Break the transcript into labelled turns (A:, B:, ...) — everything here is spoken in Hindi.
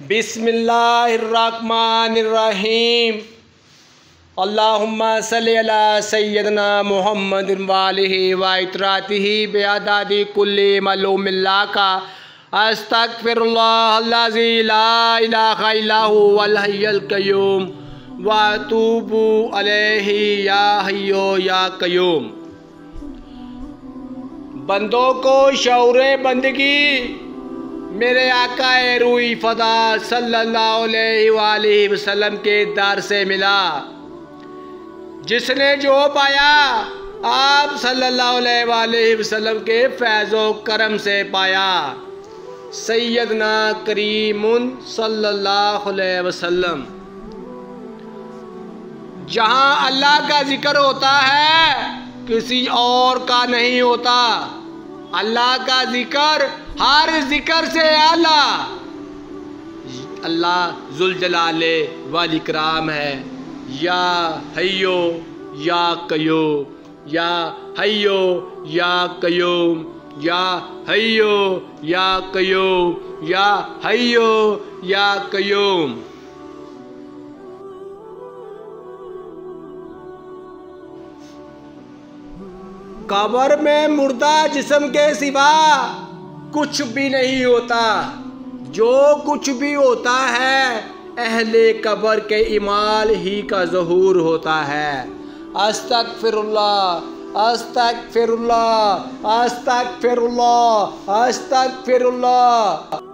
A: बिस्मिल्लाहिर्रहमानिर्रहीम। अल्लाहुम्मा सल्लि अला सय्यदना मुहम्मद वालिहि व इतरातिहि बिअदादि कुल्ली मलूमिल्लाका अस्तगफिरुल्लाह अल्लज़ी ला इलाहा इल्ला हुवल हय्युल क़य्यूम व अतूबु अलैहि या हय्यो या क़य्यूम। बंदों को शऊरे बंदगी मेरे आका रूई फ़दा सल्लल्लाहु अलैहि वसल्लम के दर से मिला। जिसने जो पाया आप सल्लल्लाहु अलैहि वसल्लम के फैज़ो करम से पाया। सैयदना करीमुन सल्लल्लाहु अलैहि वसल्लम। जहाँ अल्लाह का जिक्र होता है किसी और का नहीं होता। अल्लाह का जिक्र हर जिक्र से आला। अल्लाह जुल जलाले वल इकराम है। या हय्यो या क़य्यूम, या हय्यो या क़य्यूम, या हय्यो या क़य्यूम, या हय्यो या क़य्यूम। कब्र में मुर्दा जिस्म के सिवा कुछ भी नहीं होता। जो कुछ भी होता है अहले कब्र के इमाल ही का ज़हूर होता है। अस्तगफिरुल्लाह अस्तगफिरुल्लाह अस्तगफिरुल्लाह अस्तगफिरुल्लाह।